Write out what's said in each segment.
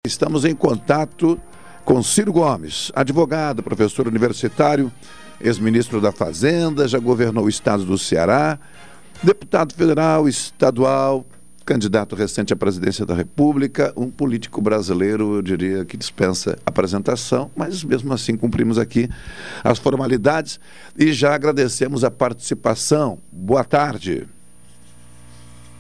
Estamos em contato com Ciro Gomes, advogado, professor universitário, ex-ministro da Fazenda, já governou o estado do Ceará, deputado federal, estadual, candidato recente à presidência da República, um político brasileiro, eu diria, que dispensa apresentação, mas mesmo assim cumprimos aqui as formalidades e já agradecemos a participação. Boa tarde.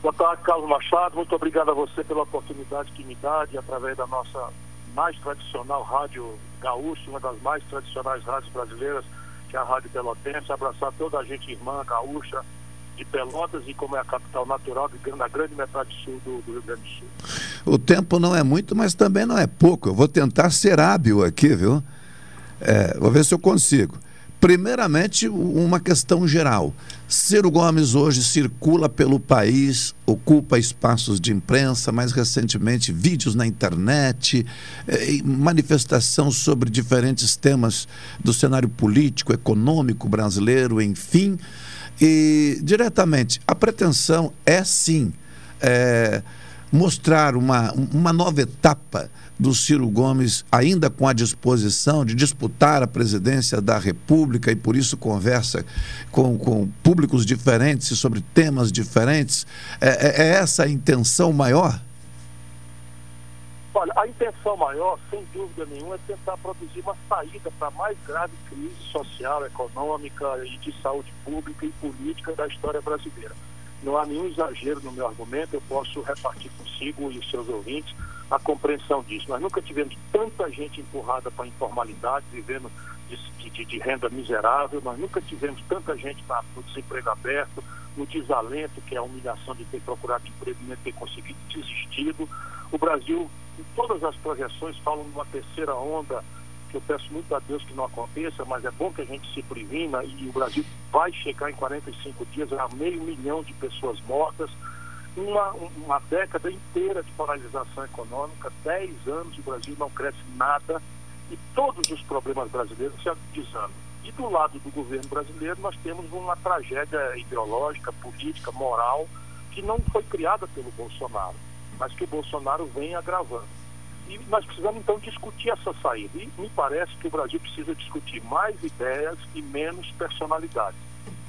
Boa tarde, Carlos Machado. Muito obrigado a você pela oportunidade que me dá de, através da nossa mais tradicional rádio gaúcha, uma das mais tradicionais rádios brasileiras, que é a Rádio Pelotense, abraçar toda a gente irmã gaúcha de Pelotas e como é a capital natural da grande metade sul do Rio Grande do Sul. O tempo não é muito, mas também não é pouco. Eu vou tentar ser hábil aqui, viu? Vou ver se eu consigo. Primeiramente, uma questão geral. Ciro Gomes hoje circula pelo país, ocupa espaços de imprensa, mais recentemente vídeos na internet, manifestação sobre diferentes temas do cenário político, econômico brasileiro, enfim. E, diretamente, a pretensão é, sim, mostrar uma nova etapa do Ciro Gomes, ainda com a disposição de disputar a presidência da República e por isso conversa com públicos diferentes e sobre temas diferentes. É essa a intenção maior? Olha, a intenção maior, sem dúvida nenhuma, é tentar produzir uma saída para a mais grave crise social, econômica e de saúde pública e política da história brasileira. Não há nenhum exagero no meu argumento, eu posso repartir consigo e os seus ouvintes a compreensão disso. Nós nunca tivemos tanta gente empurrada para a informalidade, vivendo de renda miserável, nós nunca tivemos tanta gente no desemprego aberto, no desalento, que é a humilhação de ter procurado emprego e não ter conseguido desistido. O Brasil, em todas as projeções, falam de uma terceira onda, que eu peço muito a Deus que não aconteça, mas é bom que a gente se previna, e o Brasil vai chegar em 45 dias a 500 mil de pessoas mortas, uma década inteira de paralisação econômica, 10 anos o Brasil não cresce nada e todos os problemas brasileiros se agudizando. E do lado do governo brasileiro nós temos uma tragédia ideológica, política, moral, que não foi criada pelo Bolsonaro, mas que o Bolsonaro vem agravando. E nós precisamos, então, discutir essa saída. E me parece que o Brasil precisa discutir mais ideias e menos personalidades.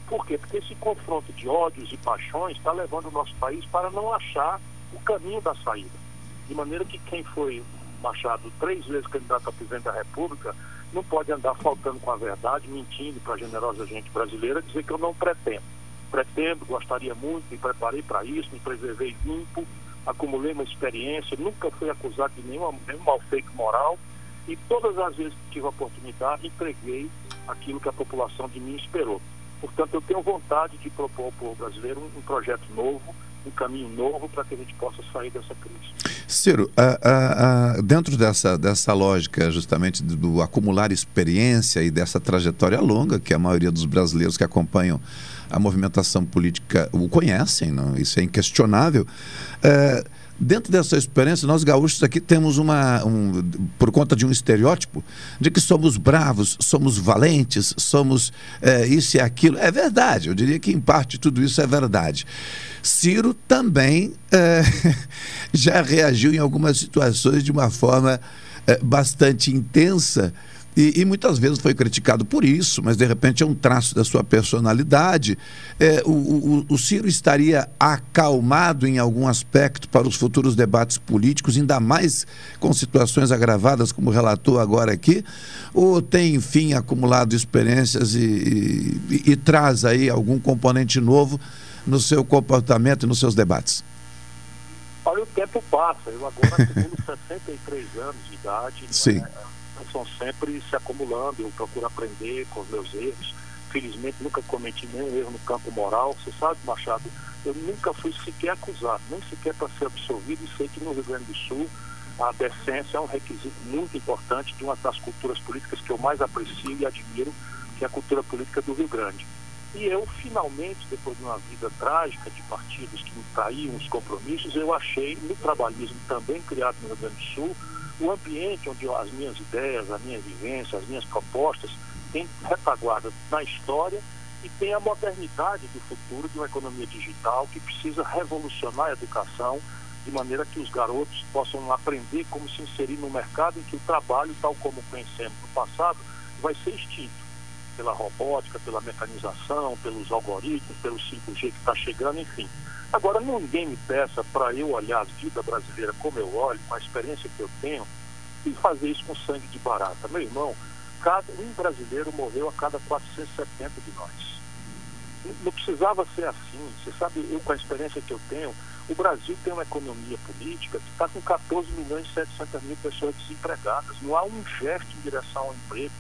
Por quê? Porque esse confronto de ódios e paixões está levando o nosso país para não achar o caminho da saída. De maneira que quem foi, Machado, 3 vezes candidato a presidente da República, não pode andar faltando com a verdade, mentindo para a generosa gente brasileira, dizer que eu não pretendo. Pretendo, gostaria muito, me preparei para isso, me preservei limpo, acumulei uma experiência, nunca fui acusado de nenhum mal feito moral e todas as vezes que tive a oportunidade entreguei aquilo que a população de mim esperou. Portanto, eu tenho vontade de propor ao povo brasileiro um projeto novo, um caminho novo para que a gente possa sair dessa crise. Ciro, dentro dessa lógica justamente do acumular experiência e dessa trajetória longa que a maioria dos brasileiros que acompanham a movimentação política o conhecem, não? Isso é inquestionável. Dentro dessa experiência, nós gaúchos aqui temos por conta de um estereótipo, de que somos bravos, somos valentes, somos isso e aquilo. É verdade, eu diria que em parte tudo isso é verdade. Ciro também já reagiu em algumas situações de uma forma bastante intensa, e muitas vezes foi criticado por isso, mas de repente é um traço da sua personalidade. O Ciro estaria acalmado em algum aspecto para os futuros debates políticos, ainda mais com situações agravadas, como relatou agora aqui, ou tem, enfim, acumulado experiências e traz aí algum componente novo no seu comportamento e nos seus debates? Olha, o tempo passa, eu agora acumulo 63 anos de idade. Sim. São sempre se acumulando, eu procuro aprender com os meus erros. Felizmente nunca cometi nenhum erro no campo moral. Você sabe, Machado, eu nunca fui sequer acusado, nem sequer para ser absolvido, e sei que no Rio Grande do Sul a decência é um requisito muito importante de uma das culturas políticas que eu mais aprecio e admiro, que é a cultura política do Rio Grande. E eu, finalmente, depois de uma vida trágica de partidos que me traíam os compromissos, eu achei no trabalhismo também criado no Rio Grande do Sul o ambiente onde as minhas ideias, a minha vivência, as minhas propostas têm retaguarda na história e tem a modernidade do futuro de uma economia digital que precisa revolucionar a educação, de maneira que os garotos possam aprender como se inserir no mercado em que o trabalho, tal como conhecemos no passado, vai ser extinto pela robótica, pela mecanização, pelos algoritmos, pelo 5G que está chegando, enfim. Agora, ninguém me peça para eu olhar a vida brasileira como eu olho, com a experiência que eu tenho, e fazer isso com sangue de barata. Meu irmão, um brasileiro morreu a cada 470 de nós. Não precisava ser assim. Você sabe, eu com a experiência que eu tenho, o Brasil tem uma economia política que está com 14 milhões e 700 mil pessoas desempregadas. Não há um gesto em direção ao emprego.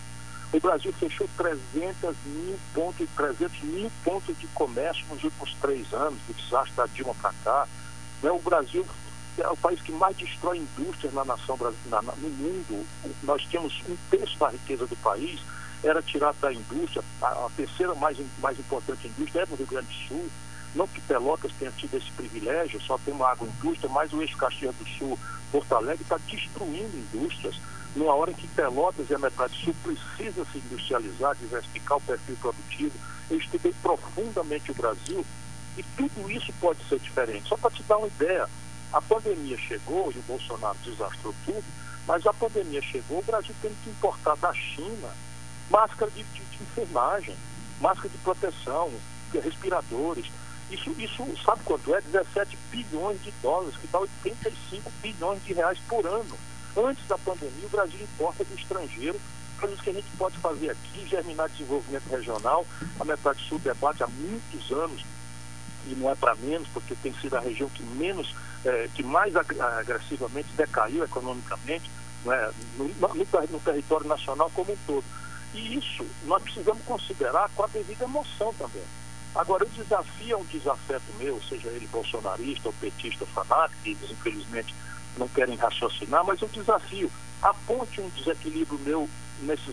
O Brasil fechou 300 mil pontos de comércio nos últimos 3 anos, do desastre da Dilma para cá. O Brasil é o país que mais destrói indústrias na nação brasileira, no mundo. Nós temos 1/3 da riqueza do país, era tirado da indústria. A terceira mais importante indústria é no Rio Grande do Sul. Não que Pelotas tenha tido esse privilégio, só tem uma agroindústria, mas o eixo Caxias do Sul, Porto Alegre, está destruindo indústrias, numa hora em que Pelotas e a metade sul precisa se industrializar, diversificar o perfil produtivo. Eu estudei profundamente o Brasil e tudo isso pode ser diferente. Só para te dar uma ideia, a pandemia chegou e o Bolsonaro desastrou tudo, mas a pandemia chegou, o Brasil teve que importar da China máscara de enfermagem, máscara de proteção, respiradores. Isso sabe quanto é? 17 bilhões de dólares, que dá 85 bilhões de reais por ano. Antes da pandemia, o Brasil importa do estrangeiro, coisas que a gente pode fazer aqui, germinar desenvolvimento regional. A metade sul debate há muitos anos, e não é para menos, porque tem sido a região que mais agressivamente decaiu economicamente, né, no território nacional como um todo. E isso nós precisamos considerar com a devida emoção também. Agora, o desafio é um desafeto meu, seja ele bolsonarista ou petista fanático, que eles infelizmente não querem raciocinar, mas eu desafio, aponte um desequilíbrio meu nessa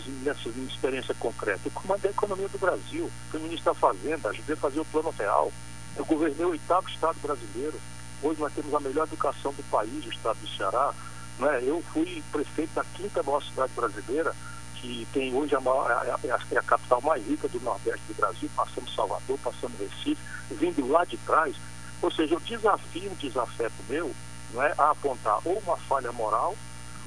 minha experiência concreta. Eu comandei a economia do Brasil, fui ministro da Fazenda, ajudei a fazer o Plano Real, eu governei o 8º estado brasileiro, hoje nós temos a melhor educação do país, o estado do Ceará, né? Eu fui prefeito da 5ª maior cidade brasileira, que tem hoje é a capital mais rica do Nordeste do Brasil, passando Salvador, passando Recife, vindo lá de trás. Ou seja, eu desafio um desafeto meu, não é, a apontar ou uma falha moral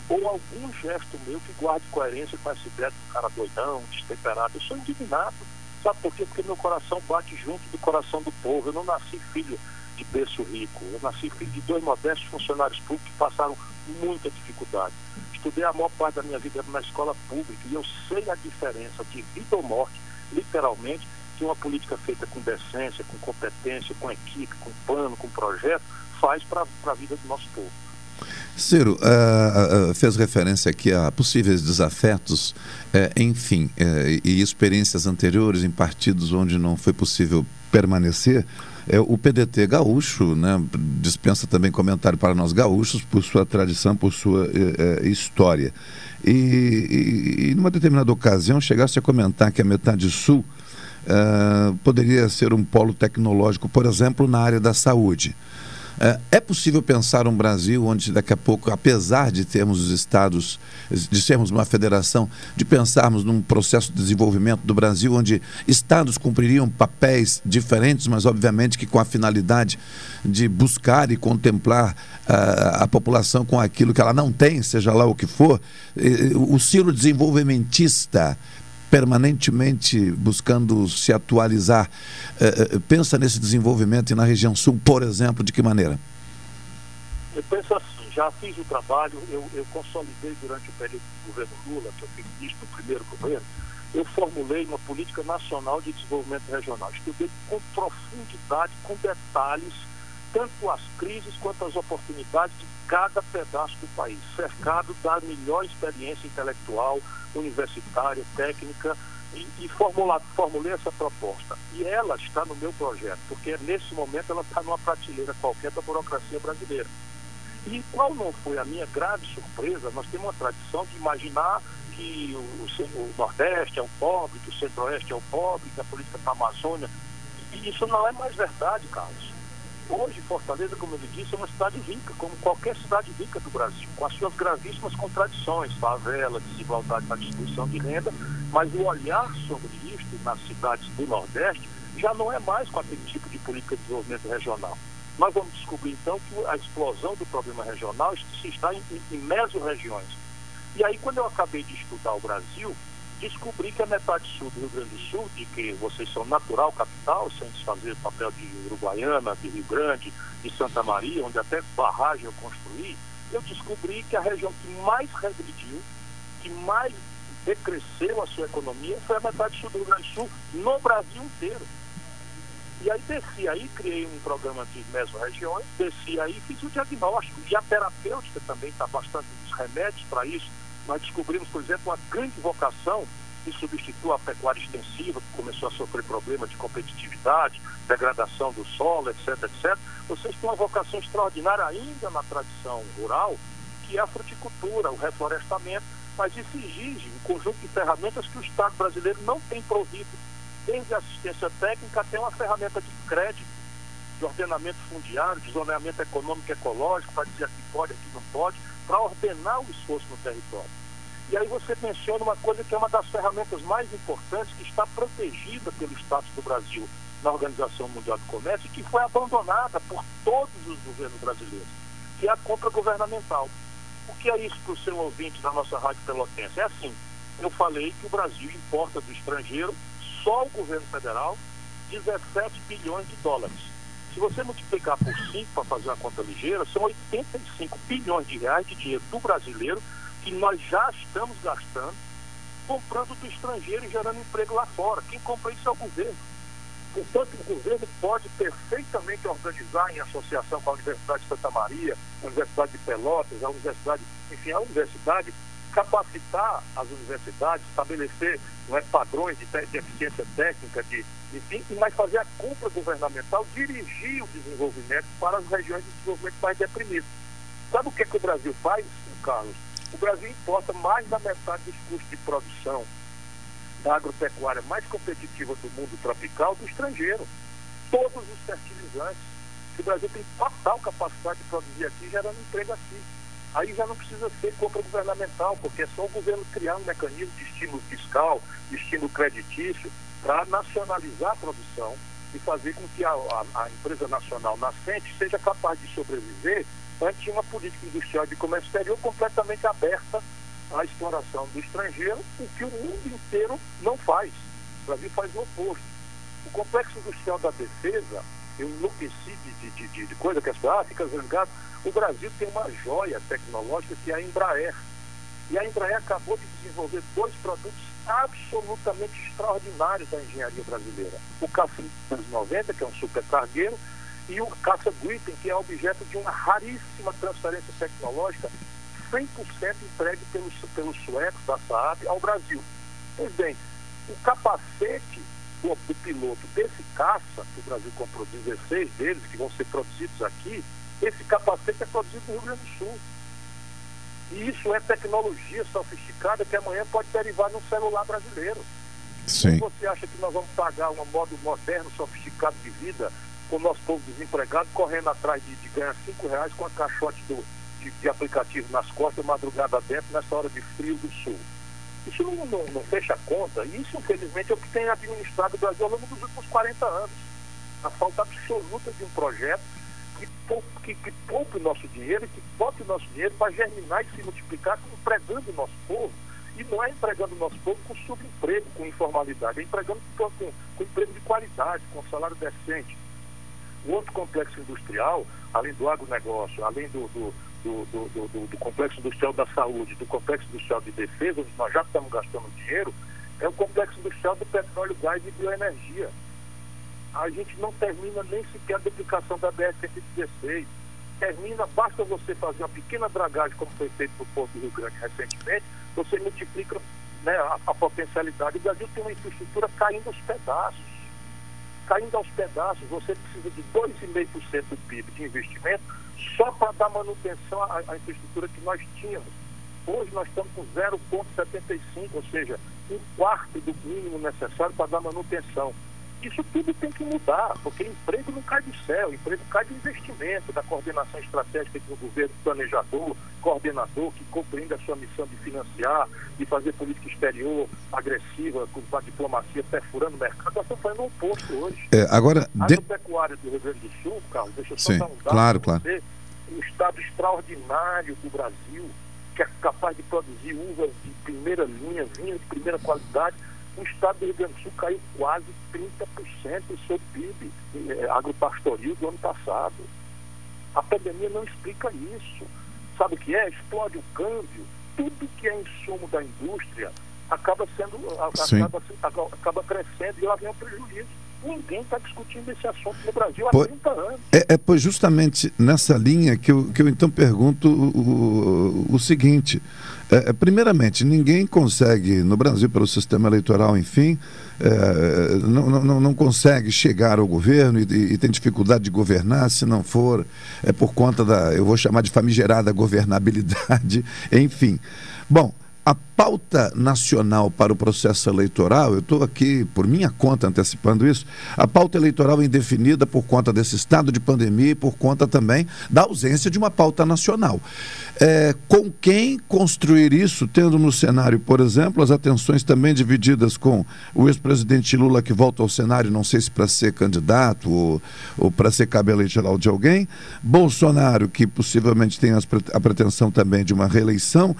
ou algum gesto meu que guarde coerência com essa ideia do cara doidão, destemperado. Eu sou indignado. Sabe por quê? Porque meu coração bate junto do coração do povo. Eu não nasci filho de berço rico. Eu nasci filho de 2 modestos funcionários públicos que passaram muita dificuldade. Estudei a maior parte da minha vida na escola pública e eu sei a diferença de vida ou morte, literalmente, que uma política feita com decência, com competência, com equipe, com plano, com projeto, faz para a vida do nosso povo. Ciro, fez referência aqui a possíveis desafetos, enfim, e experiências anteriores em partidos onde não foi possível permanecer. O PDT gaúcho, né, dispensa também comentário para nós gaúchos, por sua tradição, por sua história. E numa determinada ocasião chegasse a comentar que a metade sul poderia ser um polo tecnológico, por exemplo, na área da saúde. É possível pensar um Brasil onde daqui a pouco, apesar de termos os estados, de sermos uma federação, de pensarmos num processo de desenvolvimento do Brasil onde estados cumpririam papéis diferentes, mas obviamente que com a finalidade de buscar e contemplar a população com aquilo que ela não tem, seja lá o que for, o ciclo desenvolvimentista permanentemente buscando se atualizar, pensa nesse desenvolvimento e na região sul, por exemplo, de que maneira? Eu penso assim, já fiz o trabalho, eu consolidei durante o período do governo Lula, que eu fui ministro do primeiro governo, eu formulei uma política nacional de desenvolvimento regional. Estudei com profundidade, com detalhes, tanto as crises quanto as oportunidades de cada pedaço do país, cercado da melhor experiência intelectual, universitária, técnica, e formulei essa proposta. E ela está no meu projeto, porque nesse momento ela está numa prateleira qualquer da burocracia brasileira. E qual não foi a minha grave surpresa? Nós temos uma tradição de imaginar que o Nordeste é o pobre, que o Centro-Oeste é o pobre, que a política da Amazônia. E isso não é mais verdade, Carlos. Hoje, Fortaleza, como eu disse, é uma cidade rica, como qualquer cidade rica do Brasil, com as suas gravíssimas contradições, favela, desigualdade na distribuição de renda, mas o olhar sobre isso nas cidades do Nordeste já não é mais com aquele tipo de política de desenvolvimento regional. nós vamos descobrir então que a explosão do problema regional se está em mesorregiões. E aí, quando eu acabei de estudar o Brasil, descobri que a metade sul do Rio Grande do Sul, de que vocês são natural capital, sem desfazer o papel de Uruguaiana, de Rio Grande, de Santa Maria, onde até barragem eu construí, eu descobri que a região que mais regrediu, que mais decresceu a sua economia, foi a metade sul do Rio Grande do Sul, no Brasil inteiro. E aí desci aí, criei um programa de mesorregiões, desci aí, fiz o diagnóstico. E a terapêutica também está bastante dos remédios para isso. Nós descobrimos, por exemplo, uma grande vocação que substitui a pecuária extensiva, que começou a sofrer problemas de competitividade, degradação do solo, etc, etc. Vocês têm uma vocação extraordinária ainda na tradição rural, que é a fruticultura, o reflorestamento, mas isso exige um conjunto de ferramentas que o Estado brasileiro não tem provido. Desde a assistência técnica até uma ferramenta de crédito, de ordenamento fundiário, de zoneamento econômico e ecológico, para dizer aqui pode, aqui não pode, para ordenar o esforço no território. E aí você menciona uma coisa que é uma das ferramentas mais importantes, que está protegida pelo status do Brasil na Organização Mundial do Comércio, e que foi abandonada por todos os governos brasileiros, que é a compra governamental. O que é isso para o seu ouvinte da nossa Rádio Pelotense? É assim, eu falei que o Brasil importa do estrangeiro, só o governo federal, 17 bilhões de dólares. Se você multiplicar por 5 para fazer uma conta ligeira, são 85 bilhões de reais de dinheiro do brasileiro que nós já estamos gastando comprando do estrangeiro e gerando emprego lá fora. Quem compra isso é o governo. Portanto, o governo pode perfeitamente organizar em associação com a Universidade de Santa Maria, a Universidade de Pelotas, a Universidade, enfim, a universidade, capacitar as universidades, estabelecer padrões de eficiência técnica, enfim, mas fazer a compra governamental, dirigir o desenvolvimento para as regiões de desenvolvimento mais deprimidas. Sabe o que o Brasil faz, Carlos? O Brasil importa mais da metade dos custos de produção da agropecuária mais competitiva do mundo tropical do estrangeiro. Todos os fertilizantes. O Brasil tem total capacidade de produzir aqui, gerando emprego aqui. Aí já não precisa ser compra governamental, porque é só o governo criar um mecanismo de estímulo fiscal, de estímulo creditício, para nacionalizar a produção e fazer com que a empresa nacional nascente seja capaz de sobreviver ante uma política industrial de comércio exterior completamente aberta à exploração do estrangeiro, o que o mundo inteiro não faz. O Brasil faz o oposto. O complexo industrial da defesa, eu enlouqueci de coisa que as pessoas ficam zangadas. O Brasil tem uma joia tecnológica que é a Embraer. E a Embraer acabou de desenvolver 2 produtos absolutamente extraordinários da engenharia brasileira. O Caça-90, que é um supercargueiro, e o Caça-Gripen, que é objeto de uma raríssima transferência tecnológica, 100% entregue pelos suecos da Saab ao Brasil. Pois bem, o capacete do piloto desse caça, que o Brasil comprou 16 deles, que vão ser produzidos aqui, esse capacete é produzido no Rio Grande do Sul. E isso é tecnologia sofisticada que amanhã pode derivar num celular brasileiro. Sim. Então você acha que nós vamos pagar um modo moderno, sofisticado de vida, com o nosso povo desempregado, correndo atrás de ganhar R$5 com a caixote de aplicativo nas costas, madrugada dentro, nessa hora de frio do sul? Isso não fecha a conta. E isso, infelizmente, é o que tem administrado o Brasil ao longo dos últimos 40 anos. A falta absoluta de um projeto que poupe o nosso dinheiro e que bote o nosso dinheiro para germinar e se multiplicar, empregando o nosso povo. E não é empregando o nosso povo com subemprego, com informalidade, é empregando com emprego de qualidade, com salário decente. O outro complexo industrial, além do agronegócio, além do complexo industrial da saúde, do complexo industrial de defesa, onde nós já estamos gastando dinheiro, é o complexo industrial do petróleo, gás e bioenergia. A gente não termina nem sequer a duplicação da BR-116. Basta você fazer uma pequena dragagem, como foi feito no Porto do Rio Grande recentemente, você multiplica, né, a potencialidade. O Brasil tem uma infraestrutura caindo aos pedaços. Você precisa de 2,5% do PIB de investimento só para dar manutenção à infraestrutura que nós tínhamos. Hoje nós estamos com 0,75, ou seja, 1/4 do mínimo necessário para dar manutenção. Isso tudo tem que mudar, porque emprego não cai do céu, emprego cai do investimento, da coordenação estratégica do governo, planejador, coordenador, que compreende a sua missão de financiar, de fazer política exterior agressiva, com a diplomacia perfurando o mercado. Nós estamos fazendo o oposto hoje. Agora, a agropecuária do Rio Grande do Sul, Carlos, deixa eu só dar um dado para você, um estado extraordinário do Brasil, que é capaz de produzir uvas de primeira linha, vinho de primeira qualidade. O estado do Rio Grande do Sul caiu quase 30% do seu PIB agropastoril do ano passado. A pandemia não explica isso. Sabe o que é? Explode o câmbio. Tudo que é insumo da indústria acaba crescendo e lá vem um prejuízo. Ninguém está discutindo esse assunto no Brasil há 30 anos. Pois justamente nessa linha que eu então pergunto o seguinte. Primeiramente, ninguém consegue, no Brasil, pelo sistema eleitoral, enfim, não consegue chegar ao governo e tem dificuldade de governar se não for por conta eu vou chamar de famigerada governabilidade, enfim. Bom, a pauta nacional para o processo eleitoral, eu estou aqui por minha conta antecipando isso, a pauta eleitoral é indefinida por conta desse estado de pandemia e por conta também da ausência de uma pauta nacional. Com quem construir isso, tendo no cenário, por exemplo, as atenções também divididas com o ex-presidente Lula, que volta ao cenário, não sei se para ser candidato ou para ser cabo eleitoral de alguém, Bolsonaro, que possivelmente tem a pretensão também de uma reeleição,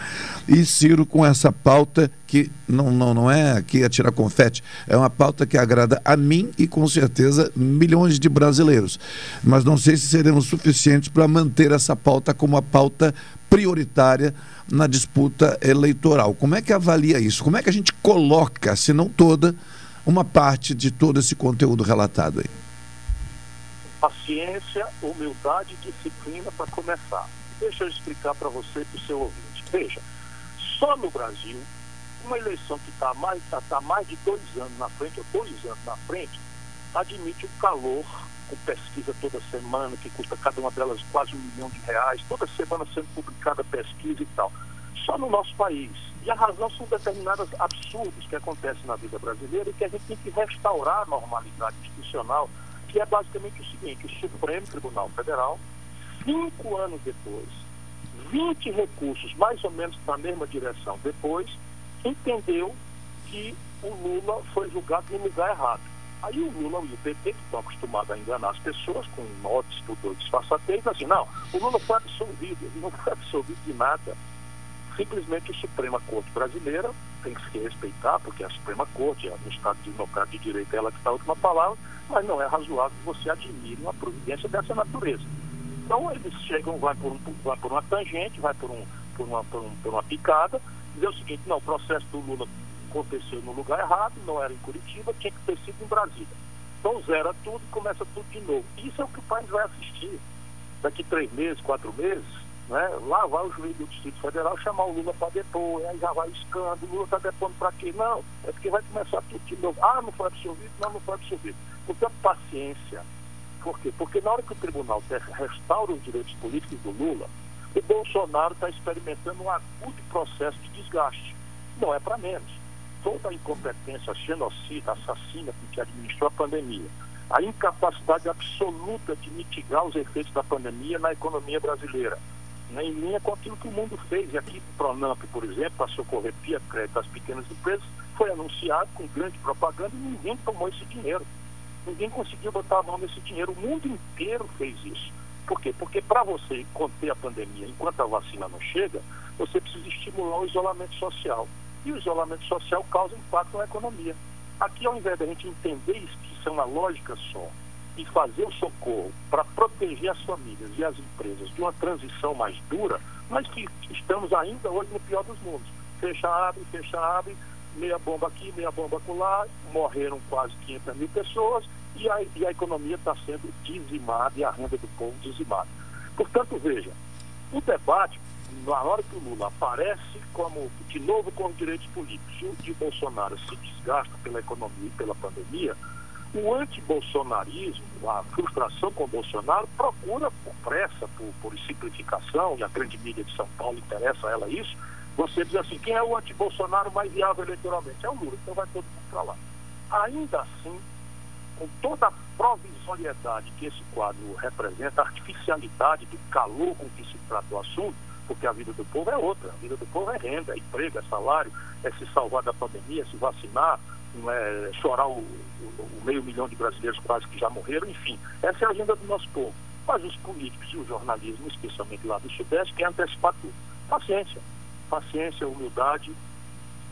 e Ciro com essa pauta que não é aqui atirar confete, é uma pauta que agrada a mim e com certeza milhões de brasileiros. Mas não sei se seremos suficientes para manter essa pauta como a pauta prioritária na disputa eleitoral. Como é que avalia isso? Como é que a gente coloca, se não toda, uma parte de todo esse conteúdo relatado aí? Paciência, humildade e disciplina para começar. Deixa eu explicar para você e para o seu ouvinte. Veja, só no Brasil, uma eleição que está mais de 2 anos na frente, ou 2 anos na frente, admite o calor, com pesquisa toda semana, que custa cada uma delas quase R$1 milhão, toda semana sendo publicada pesquisa e tal. Só no nosso país. E a razão são determinados absurdos que acontecem na vida brasileira e que a gente tem que restaurar a normalidade institucional, que é basicamente o seguinte: o Supremo Tribunal Federal, 5 anos depois, 20 recursos mais ou menos na mesma direção depois, entendeu que o Lula foi julgado no lugar errado. Aí o Lula e o PT, que estão acostumados a enganar as pessoas com notas, pudor, disfarçatez, assim, não, o Lula foi absolvido. Ele não foi absolvido de nada. Simplesmente a Suprema Corte brasileira tem que se respeitar, porque a Suprema Corte, no Estado Democrático de Direito, é ela que está a última palavra, mas não é razoável que você admire uma providência dessa natureza. Então eles chegam, vai por uma tangente, vai por uma picada, dizer o seguinte: não, o processo do Lula aconteceu no lugar errado, não era em Curitiba, tinha que ter sido em Brasília. Então zera tudo e começa tudo de novo. Isso é o que o país vai assistir daqui 3 meses, 4 meses, né? Lá vai o juiz do Distrito Federal chamar o Lula para depor, aí já vai o escândalo, o Lula está depondo para quê? Não, é porque vai começar tudo de novo. Ah, não foi absolvido? Não foi absolvido. Portanto, paciência. Por quê? Porque na hora que o tribunal restaura os direitos políticos do Lula, o Bolsonaro está experimentando um agudo processo de desgaste. Não é para menos. Toda a incompetência genocida, assassina que administrou a pandemia, a incapacidade absoluta de mitigar os efeitos da pandemia na economia brasileira, né, em linha com aquilo que o mundo fez. E aqui o Pronamp, por exemplo, para socorrer via crédito às pequenas empresas, foi anunciado com grande propaganda e ninguém tomou esse dinheiro. Ninguém conseguiu botar a mão nesse dinheiro. O mundo inteiro fez isso. Por quê? Porque para você conter a pandemia enquanto a vacina não chega, você precisa estimular o isolamento social. E o isolamento social causa impacto na economia. Aqui, ao invés da gente entender isso, que isso é uma lógica só, e fazer o socorro para proteger as famílias e as empresas de uma transição mais dura, mas que estamos ainda hoje no pior dos mundos. Fecha, abre, meia bomba aqui, meia bomba acolá, morreram quase 500 mil pessoas e a economia está sendo dizimada e a renda do povo dizimada. Portanto, veja, o debate, na hora que o Lula aparece de novo com os direitos políticos, e o de Bolsonaro se desgasta pela economia e pela pandemia, o antibolsonarismo, a frustração com o Bolsonaro, procura por pressa, por simplificação, e a grande mídia de São Paulo interessa a ela isso, você diz assim: quem é o antibolsonaro mais viável eleitoralmente? É o Lula, então vai todo mundo para lá. Ainda assim, com toda a provisoriedade que esse quadro representa, a artificialidade do calor com que se trata o assunto, porque a vida do povo é outra. A vida do povo é renda, é emprego, é salário, é se salvar da pandemia, se vacinar, não é chorar o 500 mil de brasileiros quase que já morreram, enfim. Essa é a agenda do nosso povo. Mas os políticos e o jornalismo, especialmente lá do Sudeste, querem antecipar tudo. Paciência, humildade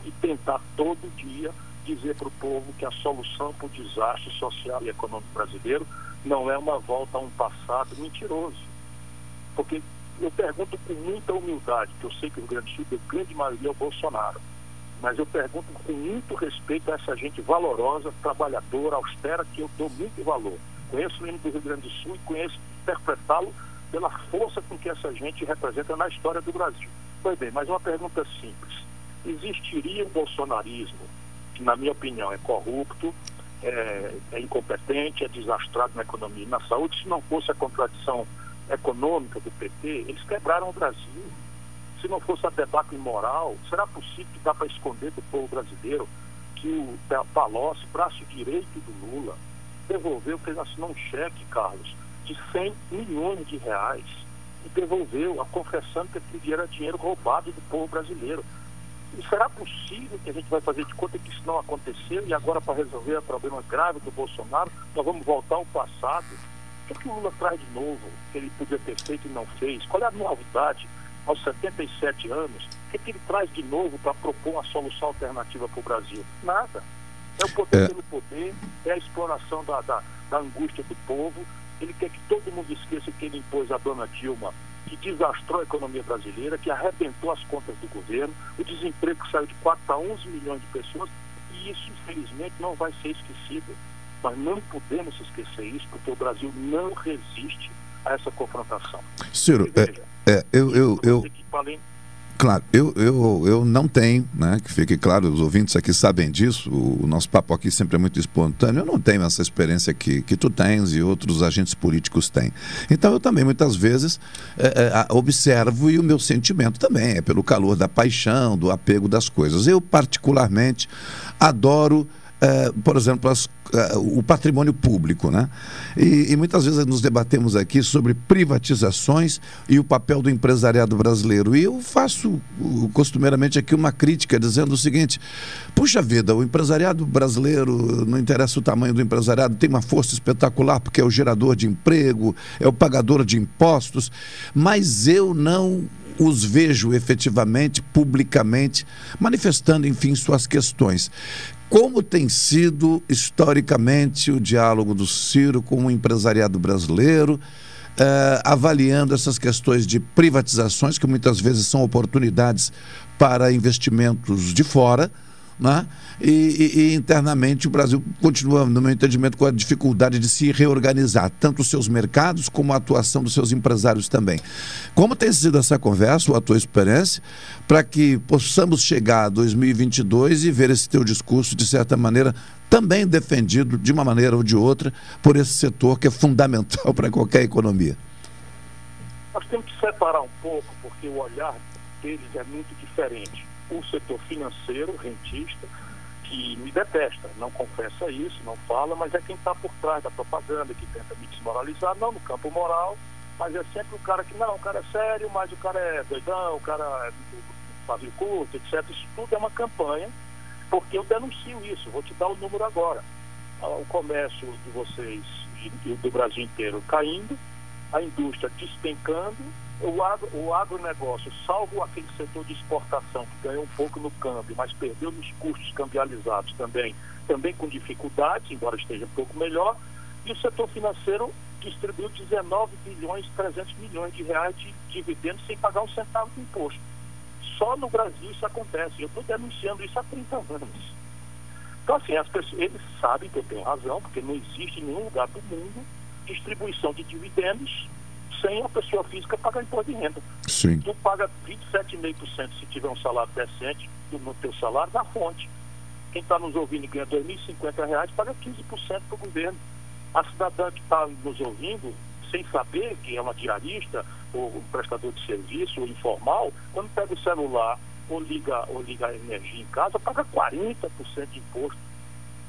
e tentar todo dia dizer para o povo que a solução para o desastre social e econômico brasileiro não é uma volta a um passado mentiroso. Porque eu pergunto com muita humildade, que eu sei que o Rio Grande do Sul, a grande maioria é o Bolsonaro, mas eu pergunto com muito respeito a essa gente valorosa, trabalhadora, austera, que eu dou muito valor. Conheço o hino do Rio Grande do Sul e conheço interpretá-lo pela força com que essa gente representa na história do Brasil. Pois bem, mas uma pergunta simples. Existiria um bolsonarismo que, na minha opinião, é corrupto, é incompetente, é desastrado na economia e na saúde, se não fosse a contradição econômica do PT, eles quebraram o Brasil. Se não fosse a debacle moral, será possível que dá para esconder do povo brasileiro que o Palocci, braço direito do Lula, devolveu, assinou um cheque, Carlos, de 100 milhões de reais e devolveu, confessando que aquilo era dinheiro roubado do povo brasileiro. E será possível que a gente vai fazer de conta que isso não aconteceu e agora, para resolver o problema grave do Bolsonaro, nós vamos voltar ao passado? O que o Lula traz de novo, que ele podia ter feito e não fez? Qual é a novidade aos 77 anos? O que ele traz de novo para propor uma solução alternativa para o Brasil? Nada. É o poder pelo poder, é a exploração da angústia do povo. Ele quer que todo mundo esqueça que ele impôs a dona Dilma, que desastrou a economia brasileira, que arrebentou as contas do governo, o desemprego que saiu de 4 para 11 milhões de pessoas, e isso, infelizmente, não vai ser esquecido. Nós não podemos esquecer isso, porque o Brasil não resiste a essa confrontação. Ciro, claro, eu não tenho, né, que fique claro, os ouvintes aqui sabem disso, o nosso papo aqui sempre é muito espontâneo, eu não tenho essa experiência que tu tens e outros agentes políticos têm. Então eu também muitas vezes observo, e o meu sentimento também é pelo calor da paixão, do apego das coisas. Eu particularmente adoro, por exemplo, o patrimônio público, né? E muitas vezes nos debatemos aqui sobre privatizações e o papel do empresariado brasileiro. E eu faço costumeiramente aqui uma crítica dizendo o seguinte: puxa vida, o empresariado brasileiro, não interessa o tamanho do empresariado, tem uma força espetacular porque é o gerador de emprego, é o pagador de impostos, mas eu não os vejo efetivamente, publicamente, manifestando, enfim, suas questões. Como tem sido, historicamente, o diálogo do Ciro com o empresariado brasileiro, avaliando essas questões de privatizações, que muitas vezes são oportunidades para investimentos de fora, né? E internamente o Brasil continua, no meu entendimento, com a dificuldade de se reorganizar, tanto os seus mercados como a atuação dos seus empresários também. Como tem sido essa conversa, ou a tua experiência, para que possamos chegar a 2022 e ver esse teu discurso, de certa maneira, também defendido, de uma maneira ou de outra, por esse setor que é fundamental para qualquer economia? Nós temos que separar um pouco, porque o olhar deles é muito diferente. O setor financeiro, rentista, que me detesta, não confessa isso, não fala, mas é quem está por trás da propaganda, que tenta me desmoralizar, não no campo moral, mas é sempre o cara que, não, o cara é sério, mas o cara é doidão, o cara é pavio curto, etc. Isso tudo é uma campanha, porque eu denuncio isso, vou te dar o número agora. O comércio de vocês e do Brasil inteiro caindo, a indústria despencando, o agronegócio, salvo aquele setor de exportação que ganhou um pouco no câmbio, mas perdeu nos custos cambializados também com dificuldades, embora esteja um pouco melhor, e o setor financeiro distribuiu 19 bilhões, 300 milhões de reais de dividendos sem pagar um centavo de imposto. Só no Brasil isso acontece. Eu estou denunciando isso há 30 anos. Então, assim, as pessoas, eles sabem que eu tenho razão, porque não existe em nenhum lugar do mundo distribuição de dividendos sem a pessoa física pagar imposto de renda. Sim. Tu paga 27,5% se tiver um salário decente no teu salário na fonte. Quem está nos ouvindo e ganha R$ 2.050 paga 15% para o governo. A cidadã que está nos ouvindo, sem saber que é uma diarista, ou um prestador de serviço, ou informal, quando pega o celular ou liga a energia em casa, paga 40% de imposto.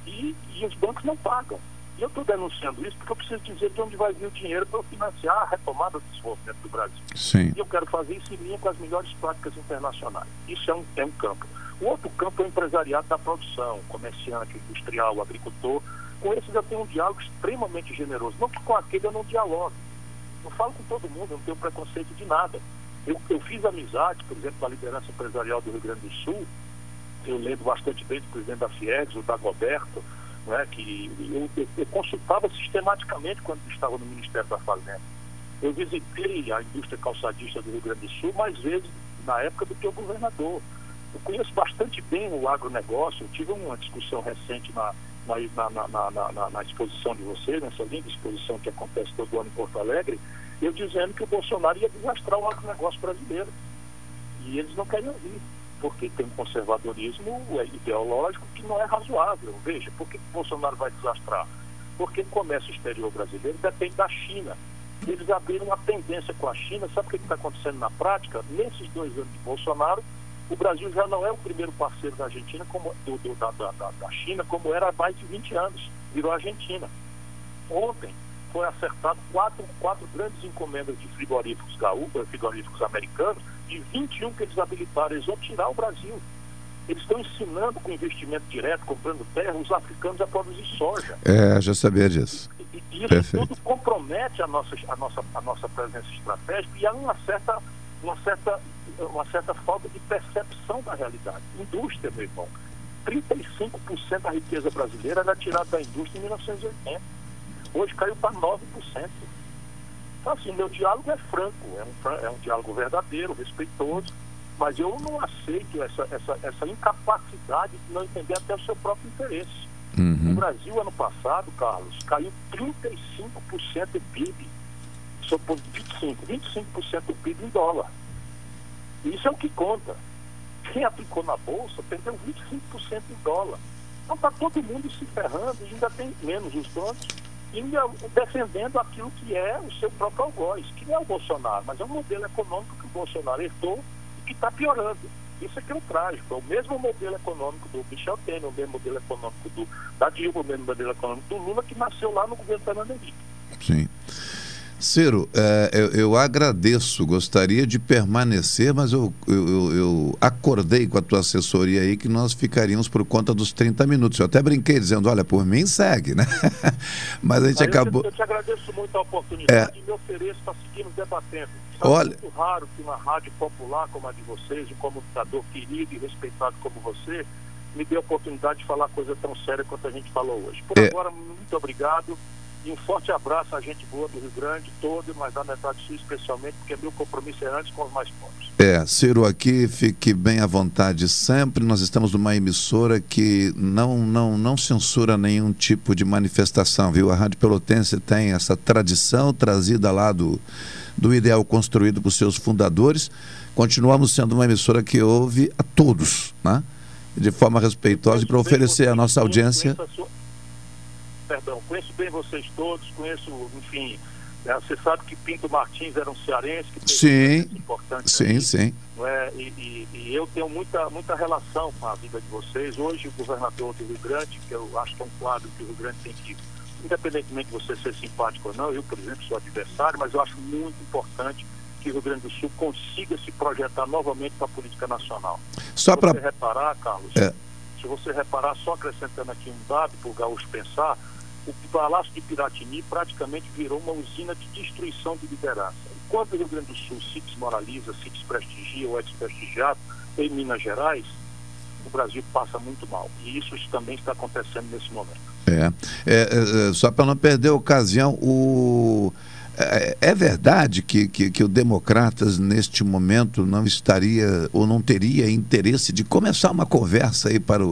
E os bancos não pagam. E eu estou denunciando isso porque eu preciso dizer de onde vai vir o dinheiro para financiar a retomada do desenvolvimento do Brasil. Sim. E eu quero fazer isso em linha com as melhores práticas internacionais. Isso é um campo. O outro campo é o empresariado da produção, comerciante, industrial, agricultor. Com esses eu tenho um diálogo extremamente generoso. Não que com aquele eu não dialogue. Eu falo com todo mundo, eu não tenho preconceito de nada. Eu fiz amizade, por exemplo, com a liderança empresarial do Rio Grande do Sul. Eu lembro bastante bem do presidente da FIEGS, o Dagoberto, né, que eu consultava sistematicamente quando estava no Ministério da Fazenda. Eu visitei a indústria calçadista do Rio Grande do Sul mais vezes na época do que o governador. Eu conheço bastante bem o agronegócio. Eu tive uma discussão recente na exposição de vocês, nessa linda exposição que acontece todo ano em Porto Alegre, eu dizendo que o Bolsonaro ia desastrar o agronegócio brasileiro. E eles não querem ouvir, porque tem um conservadorismo ideológico que não é razoável. Veja, por que o Bolsonaro vai desastrar? Porque o comércio exterior brasileiro depende da China. Eles abriram uma tendência com a China. Sabe o que está acontecendo na prática? Nesses 2 anos de Bolsonaro, o Brasil já não é o primeiro parceiro da Argentina, da China, como era há mais de 20 anos. Virou a Argentina. Ontem foi acertado quatro grandes encomendas de frigoríficos americanos, de 21 que eles habilitaram. Eles vão tirar o Brasil. Eles estão ensinando com investimento direto, comprando terra, os africanos a produzir soja. Já sabia disso. E isso Perfeito. tudo compromete a nossa presença estratégica e há uma certa falta de percepção da realidade. Indústria, meu irmão. 35% da riqueza brasileira era tirada da indústria em 1980. Hoje caiu para 9%. Então, assim, meu diálogo é franco, é um diálogo verdadeiro, respeitoso, mas eu não aceito essa incapacidade de não entender até o seu próprio interesse. Uhum. O Brasil, ano passado, Carlos, caiu 35% do PIB. 25% do PIB em dólar. Isso é o que conta. Quem aplicou na Bolsa perdeu 25% em dólar. Então está todo mundo se ferrando e ainda tem menos os bancos e defendendo aquilo que é o seu próprio algoz, que não é o Bolsonaro, mas é um modelo econômico que o Bolsonaro herdou e que está piorando. Isso é que é o trágico. É o mesmo modelo econômico do Michel Temer, o mesmo modelo econômico da Dilma, o mesmo modelo econômico do Lula, que nasceu lá no governo Fernando Henrique. Sim. Ciro, eu agradeço, gostaria de permanecer, mas eu acordei com a tua assessoria aí que nós ficaríamos por conta dos 30 minutos. Eu até brinquei dizendo, olha, por mim segue, né? Mas a gente acabou... Eu te agradeço muito a oportunidade e me ofereço para seguirmos debatendo. Olha... É muito raro que uma rádio popular como a de vocês, um comunicador querido e respeitado como você, me dê a oportunidade de falar coisa tão séria quanto a gente falou hoje. Por agora, muito obrigado. E um forte abraço à gente boa do Rio Grande todo, mas da metade sul especialmente, porque meu compromisso é antes com os mais pobres. Ciro, aqui fique bem à vontade sempre. Nós estamos numa emissora que não censura nenhum tipo de manifestação, viu? A Rádio Pelotense tem essa tradição trazida lá do ideal construído por seus fundadores. Continuamos sendo uma emissora que ouve a todos, né? De forma respeitosa e para oferecer à nossa audiência... Conheço bem vocês todos, enfim, você sabe que Pinto Martins era um cearense que fez um importante. Sim. Não é? E eu tenho muita relação com a vida de vocês. Hoje o governador do Rio Grande, que eu acho que é um quadro que o Rio Grande tem que, independentemente de você ser simpático ou não, eu, por exemplo, sou adversário, mas eu acho muito importante que o Rio Grande do Sul consiga se projetar novamente para a política nacional. Só para você reparar, Carlos, se você reparar, só acrescentando aqui um dado para o gaúcho pensar, o Palácio de Piratini praticamente virou uma usina de destruição de liderança. Enquanto o Rio Grande do Sul se desmoraliza, se desprestigia ou é desprestigiado em Minas Gerais, o Brasil passa muito mal. E isso também está acontecendo nesse momento. Só para não perder a ocasião, é verdade que o Democratas neste momento não estaria ou não teria interesse de começar uma conversa aí para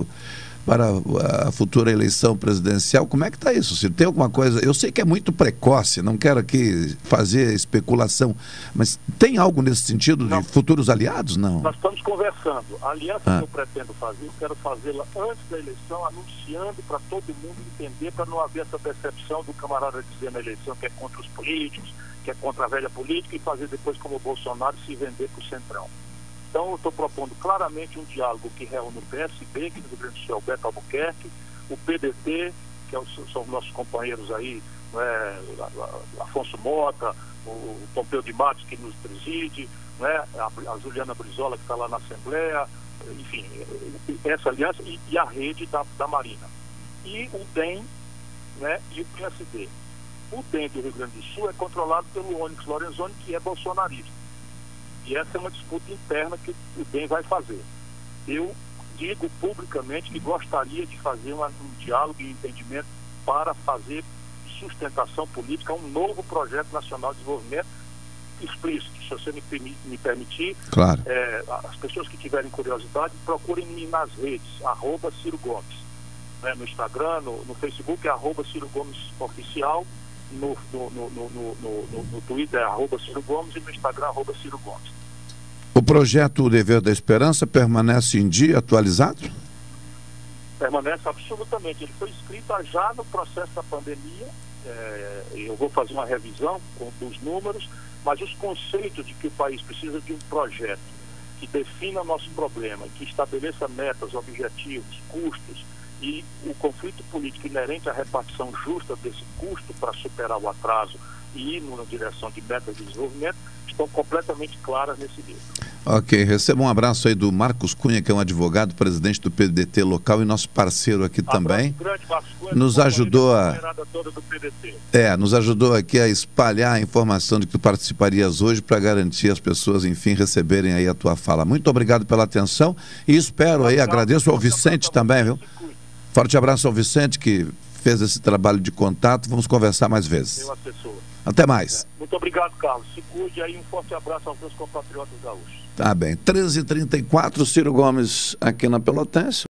a futura eleição presidencial? Como é que está isso? Se tem alguma coisa... Eu sei que é muito precoce, não quero aqui fazer especulação, mas tem algo nesse sentido de futuros aliados? Não. Nós estamos conversando. A aliança que eu pretendo fazer, eu quero fazê-la antes da eleição, anunciando para todo mundo entender, para não haver essa percepção do camarada dizer na eleição que é contra os políticos, que é contra a velha política, e fazer depois como o Bolsonaro se vender para o Centrão. Então, eu estou propondo claramente um diálogo que reúne o PSB, que no Rio Grande do Sul é o Beto Albuquerque, o PDT, que são nossos companheiros aí, né, Afonso Mota, o Pompeu de Matos, que nos preside, né, a Juliana Brizola, que está lá na Assembleia, enfim, essa aliança e a rede da Marina. E o DEM, né, e o PSD. O DEM do Rio Grande do Sul é controlado pelo Onyx Lorenzoni, que é bolsonarista. E essa é uma disputa interna que o DEM vai fazer. Eu digo publicamente que gostaria de fazer um diálogo e entendimento para fazer sustentação política, um novo projeto nacional de desenvolvimento explícito. Se você me permitir, claro. As pessoas que tiverem curiosidade, procurem-me nas redes, @Ciro Gomes. Né, no Instagram, no Facebook é @Ciro Gomes Oficial, no Twitter é @Ciro Gomes e no Instagram @Ciro Gomes. O projeto O Dever da Esperança permanece em dia, atualizado? Permanece absolutamente. Ele foi escrito já no processo da pandemia. Eu vou fazer uma revisão dos números, mas os conceitos de que o país precisa de um projeto que defina nosso problema, que estabeleça metas, objetivos, custos e o conflito político inerente à repartição justa desse custo para superar o atraso e ir na direção de metas de desenvolvimento, estão completamente claras nesse livro. Ok, receba um abraço aí do Marcos Cunha, que é um advogado, presidente do PDT local e nosso parceiro aqui também. Grande, Marcos Cunha, nos ajudou nos ajudou aqui a espalhar a informação de que tu participarias hoje para garantir as pessoas, enfim, receberem aí a tua fala. Muito obrigado pela atenção e espero aí, agradeço ao Vicente também, viu? Forte abraço ao Vicente, que fez esse trabalho de contato. Vamos conversar mais vezes. Meu assessor. Até mais. Muito obrigado, Carlos. Se cuide aí, um forte abraço aos meus compatriotas gaúchos. Tá bem. 13h34, Ciro Gomes aqui na Pelotense.